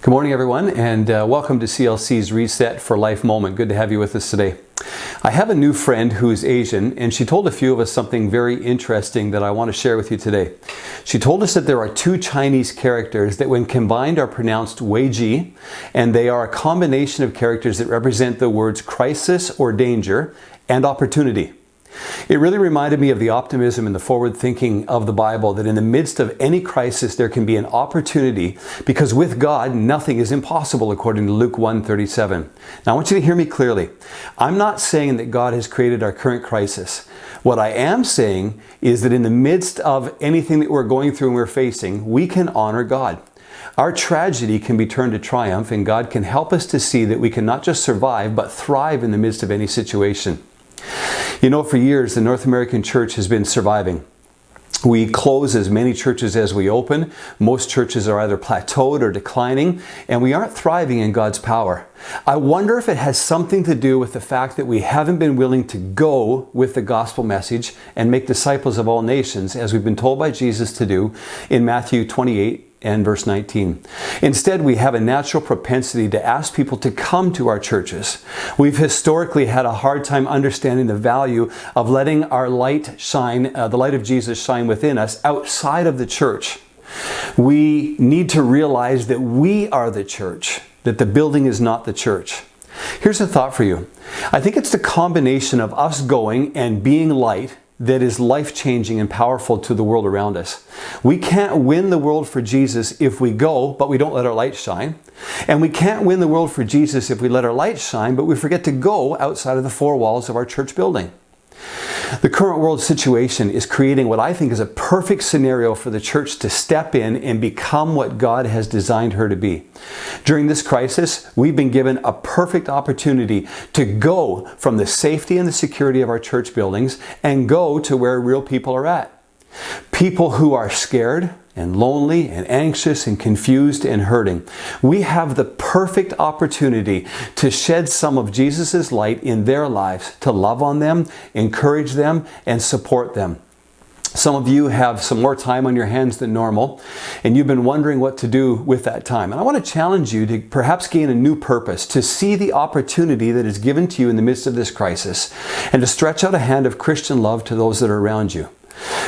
Good morning, everyone, and welcome to CLC's Reset for Life moment. Good to have you with us today. I have a new friend who's Asian, and she told a few of us something very interesting that I want to share with you today. She told us that there are two Chinese characters that when combined are pronounced Wei Ji, and they are a combination of characters that represent the words crisis or danger and opportunity. It really reminded me of the optimism and the forward thinking of the Bible, that in the midst of any crisis there can be an opportunity, because with God nothing is impossible, according to Luke 1:37. Now I want you to hear me clearly. I'm not saying that God has created our current crisis. What I am saying is that in the midst of anything that we're going through and we're facing, we can honor God. Our tragedy can be turned to triumph, and God can help us to see that we can not just survive but thrive in the midst of any situation. You know, for years, the North American church has been surviving. We close as many churches as we open. Most churches are either plateaued or declining, and we aren't thriving in God's power. I wonder if it has something to do with the fact that we haven't been willing to go with the gospel message and make disciples of all nations, as we've been told by Jesus to do in Matthew 28 and verse 19. Instead, we have a natural propensity to ask people to come to our churches. We've historically had a hard time understanding the value of letting our light shine, the light of Jesus shine within us outside of the church. We need to realize that we are the church, that the building is not the church. Here's a thought for you. I think it's the combination of us going and being light that is life-changing and powerful to the world around us. We can't win the world for Jesus if we go, but we don't let our light shine. And we can't win the world for Jesus if we let our light shine, but we forget to go outside of the four walls of our church building. The current world situation is creating what I think is a perfect scenario for the church to step in and become what God has designed her to be. During this crisis, we've been given a perfect opportunity to go from the safety and the security of our church buildings and go to where real people are at. People who are scared and lonely and anxious and confused and hurting. We have the perfect opportunity to shed some of Jesus' light in their lives, to love on them, encourage them, and support them. Some of you have some more time on your hands than normal, and you've been wondering what to do with that time. And I want to challenge you to perhaps gain a new purpose, to see the opportunity that is given to you in the midst of this crisis, and to stretch out a hand of Christian love to those that are around you.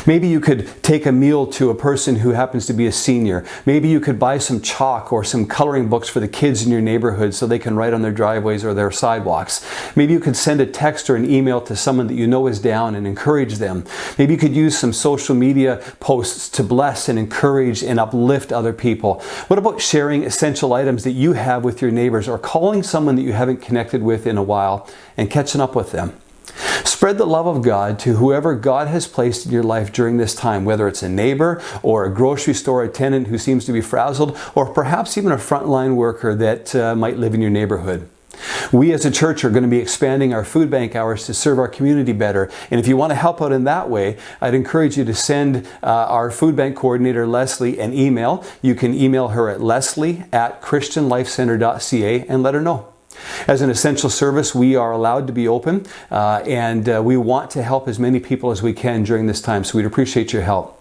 Maybe you could take a meal to a person who happens to be a senior. Maybe you could buy some chalk or some coloring books for the kids in your neighborhood so they can write on their driveways or their sidewalks. Maybe you could send a text or an email to someone that you know is down and encourage them. Maybe you could use some social media posts to bless and encourage and uplift other people. What about sharing essential items that you have with your neighbors, or calling someone that you haven't connected with in a while and catching up with them? Spread the love of God to whoever God has placed in your life during this time, whether it's a neighbor or a grocery store attendant who seems to be frazzled, or perhaps even a frontline worker that might live in your neighborhood. We as a church are going to be expanding our food bank hours to serve our community better. And if you want to help out in that way, I'd encourage you to send our food bank coordinator, Leslie, an email. You can email her at leslie@christianlifecenter.ca and let her know. As an essential service, we are allowed to be open, and we want to help as many people as we can during this time, so we'd appreciate your help.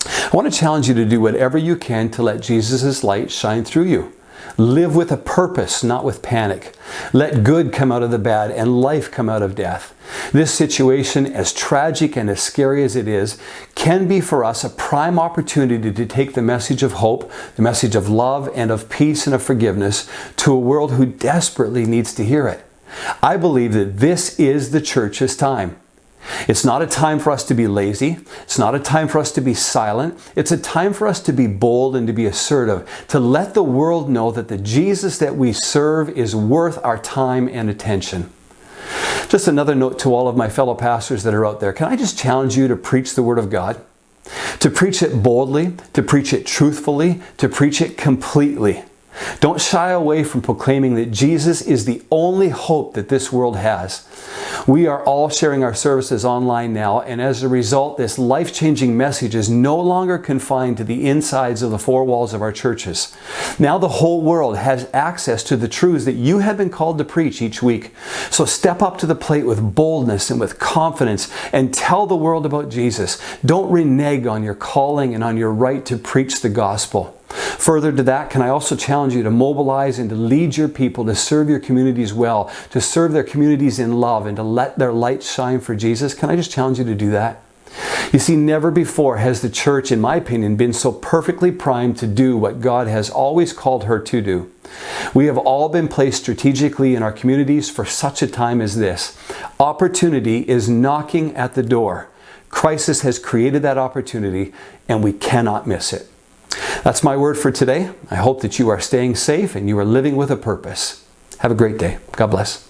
I want to challenge you to do whatever you can to let Jesus' light shine through you. Live with a purpose, not with panic. Let good come out of the bad and life come out of death. This situation, as tragic and as scary as it is, can be for us a prime opportunity to take the message of hope, the message of love and of peace and of forgiveness to a world who desperately needs to hear it. I believe that this is the church's time. It's not a time for us to be lazy. It's not a time for us to be silent. It's a time for us to be bold and to be assertive, to let the world know that the Jesus that we serve is worth our time and attention. Just another note to all of my fellow pastors that are out there. Can I just challenge you to preach the Word of God? To preach it boldly, to preach it truthfully, to preach it completely. Don't shy away from proclaiming that Jesus is the only hope that this world has. We are all sharing our services online now, and as a result, this life-changing message is no longer confined to the insides of the four walls of our churches. Now the whole world has access to the truths that you have been called to preach each week. So step up to the plate with boldness and with confidence and tell the world about Jesus. Don't renege on your calling and on your right to preach the gospel. Further to that, can I also challenge you to mobilize and to lead your people to serve your communities well, to serve their communities in love, and to let their light shine for Jesus? Can I just challenge you to do that? You see, never before has the church, in my opinion, been so perfectly primed to do what God has always called her to do. We have all been placed strategically in our communities for such a time as this. Opportunity is knocking at the door. Crisis has created that opportunity, and we cannot miss it. That's my word for today. I hope that you are staying safe and you are living with a purpose. Have a great day. God bless.